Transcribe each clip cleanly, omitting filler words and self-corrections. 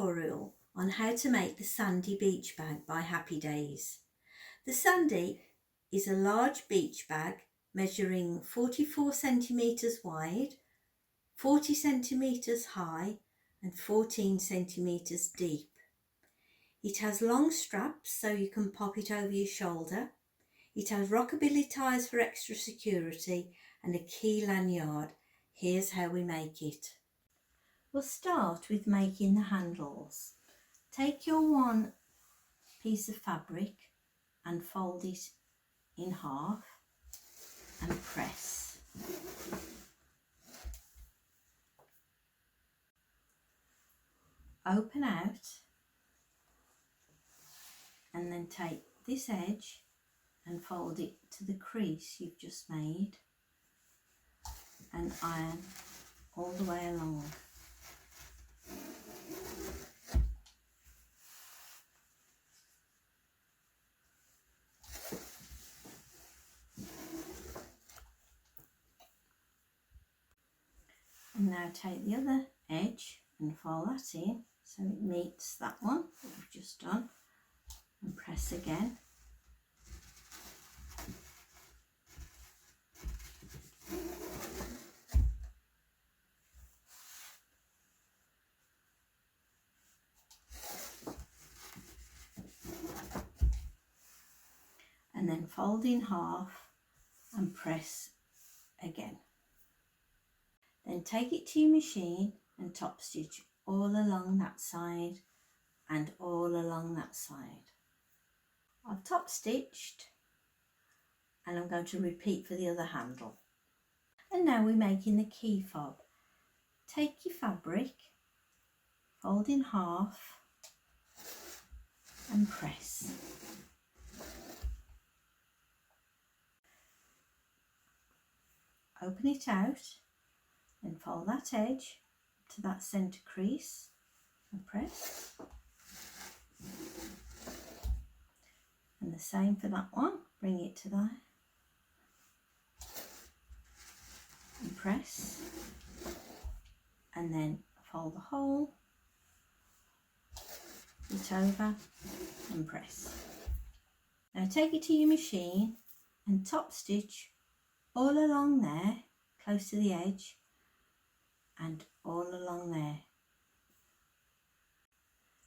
tutorial on how to make the Sandie beach bag by Happy Days. The Sandie is a large beach bag measuring 44 centimetres wide, 40 centimetres high and 14 centimetres deep. It has long straps so you can pop it over your shoulder. It has Rockabilly ties for extra security and a key lanyard. Here's how we make it. We'll start with making the handles. Take your one piece of fabric and fold it in half and press. Open out and then take this edge and fold it to the crease you've just made and iron all the way along. And now take the other edge and fold that in so it meets that one that we've just done and press again. And then fold in half and press again. Then take it to your machine and top stitch all along that side and all along that side. I've top stitched and I'm going to repeat for the other handle. And now we're making the key fob. Take your fabric, fold in half and press. Open it out and fold that edge to that centre crease and press. And the same for that one, bring it to there and press, and then fold the whole, it over and press. Now take it to your machine and top stitch all along there, close to the edge, and all along there.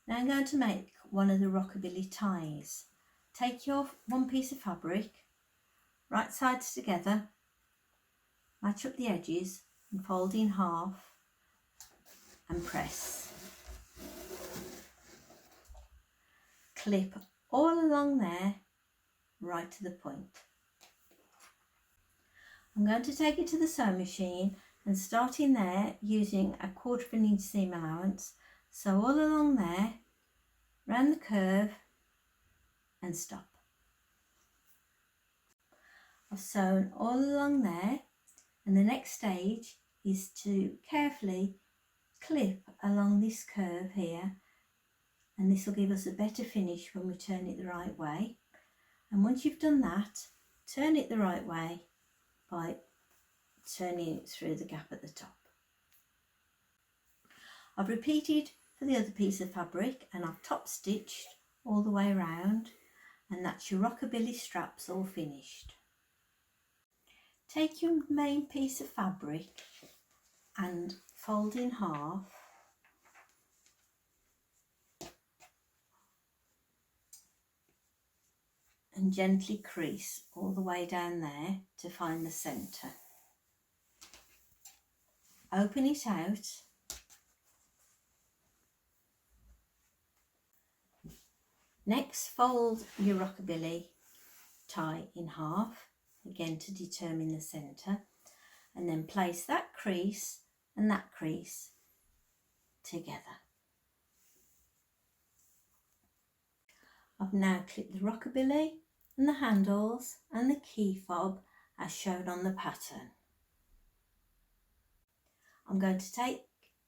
Now I'm going to make one of the Rockabilly ties. Take your one piece of fabric, right sides together, match up the edges and fold in half and press. Clip all along there, right to the point. I'm going to take it to the sewing machine and start in there using a 1/4 inch seam allowance. So all along there, round the curve and stop. I've sewn all along there, and the next stage is to carefully clip along this curve here, and this will give us a better finish when we turn it the right way. And once you've done that, turn it the right way by turning it through the gap at the top. I've repeated for the other piece of fabric and I've top stitched all the way around, and that's your Rockabilly straps all finished. Take your main piece of fabric and fold in half and gently crease all the way down there to find the centre. Open it out Next, fold your Rockabilly tie in half, again to determine the centre, and then place that crease and that crease together. I've now clipped the Rockabilly and the handles and the key fob as shown on the pattern. I'm going to take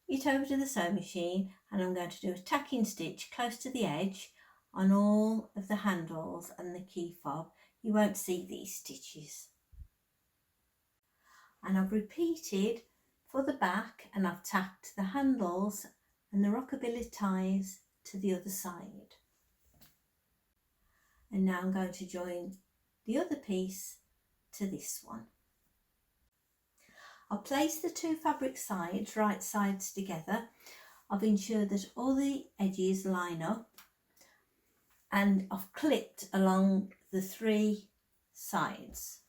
it over to the sewing machine and I'm going to do a tacking stitch close to the edge on all of the handles and the key fob. You won't see these stitches. And I've repeated for the back, and I've tacked the handles and the Rockabilly Ties to the other side. And now I'm going to join the other piece to this one. I'll place the two fabric sides, right sides together. I've ensured that all the edges line up, and I've clipped along the three sides.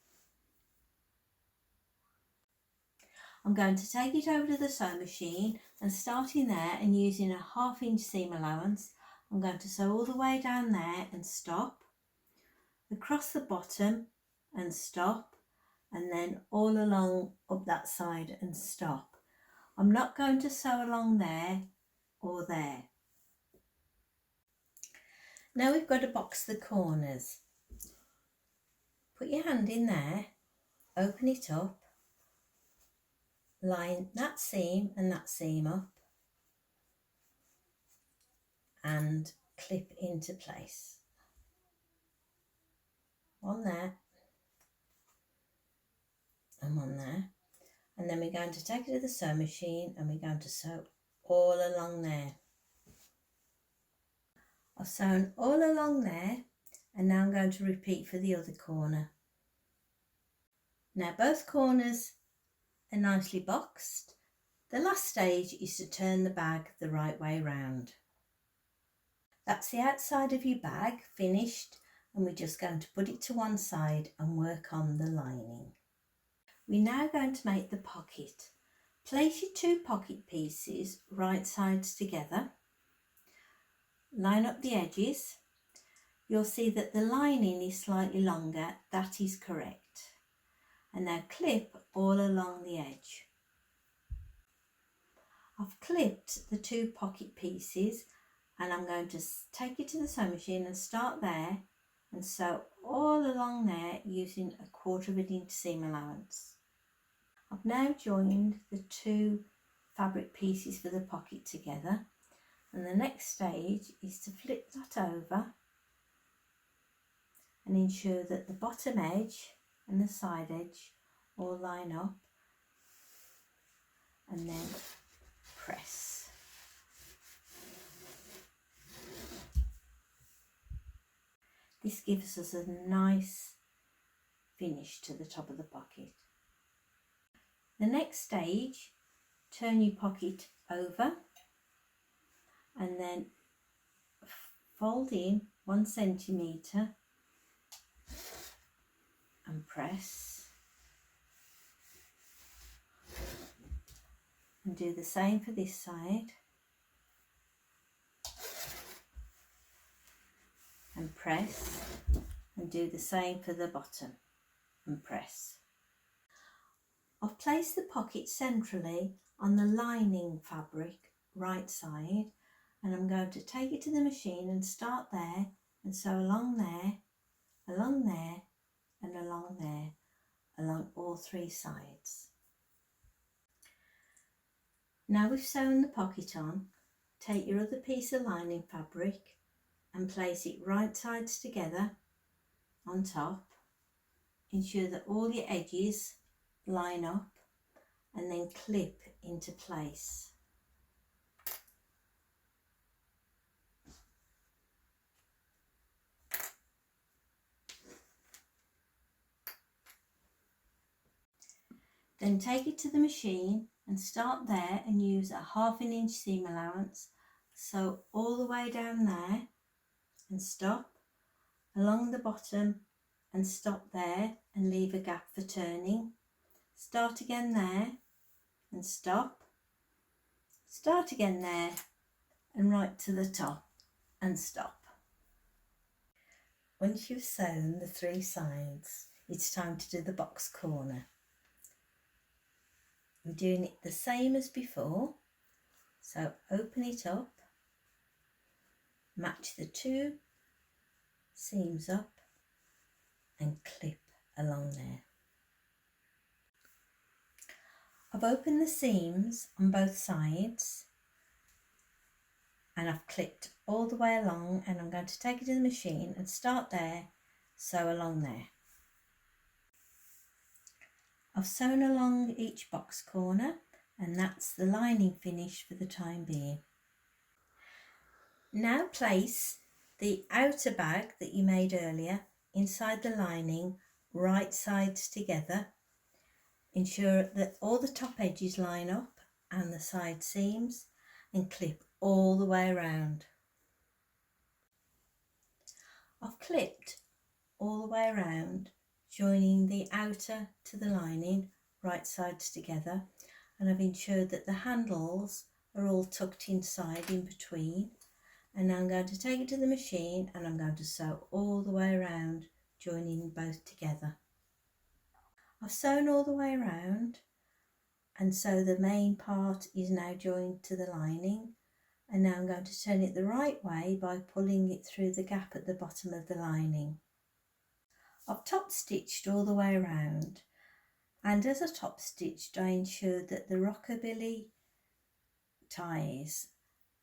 I'm going to take it over to the sewing machine, and starting there and using a 1/2 inch seam allowance, I'm going to sew all the way down there and stop, across the bottom and stop, and then all along up that side and stop. I'm not going to sew along there or there. Now we've got to box the corners. Put your hand in there, open it up, line that seam and that seam up, and clip into place. One there and one there. And then we're going to take it to the sewing machine and we're going to sew all along there. I've sewn all along there, and now I'm going to repeat for the other corner. Now both corners are nicely boxed. The last stage is to turn the bag the right way round. That's the outside of your bag finished, and we're just going to put it to one side and work on the lining. We're now going to make the pocket. Place your two pocket pieces right sides together. Line up the edges. You'll see that the lining is slightly longer. That is correct. And now clip all along the edge. I've clipped the two pocket pieces, and I'm going to take it to the sewing machine and start there and sew all along there using a 1/4 inch seam allowance. I've now joined the two fabric pieces for the pocket together, and the next stage is to flip that over and ensure that the bottom edge and the side edge all line up, and then press. This gives us a nice finish to the top of the pocket. The next stage, turn your pocket over and then fold in 1 centimetre and press, and do the same for this side and press, and do the same for the bottom and press. I've placed the pocket centrally on the lining fabric right side, and I'm going to take it to the machine and start there and sew along there, along there and along there, along all three sides. Now we've sewn the pocket on, take your other piece of lining fabric and place it right sides together on top. Ensure that all your edges line up and then clip into place. Then take it to the machine and start there and use a 1/2 inch seam allowance. Sew all the way down there and stop, along the bottom and stop there and leave a gap for turning. Start again there and stop, start again there and right to the top and stop. Once you've sewn the three sides, it's time to do the box corner. We're doing it the same as before, so open it up, match the two seams up and clip along there. I've opened the seams on both sides and I've clipped all the way along, and I'm going to take it to the machine and start there, sew along there. I've sewn along each box corner, and that's the lining finish for the time being. Now place the outer bag that you made earlier inside the lining, right sides together. Ensure that all the top edges line up and the side seams, and clip all the way around. I've clipped all the way around, joining the outer to the lining, right sides together, and I've ensured that the handles are all tucked inside in between. And now I'm going to take it to the machine and I'm going to sew all the way around, joining both together. I've sewn all the way around, and so the main part is now joined to the lining, and now I'm going to turn it the right way by pulling it through the gap at the bottom of the lining. I've top stitched all the way around, and as I top stitched I ensured that the Rockabilly ties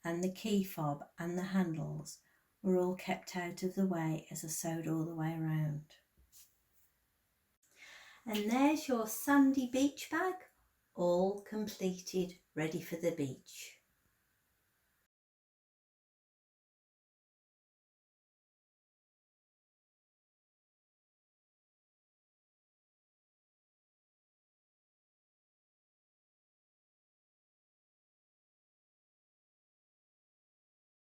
and the key fob and the handles were all kept out of the way as I sewed all the way around. And there's your Sandie beach bag, all completed, ready for the beach.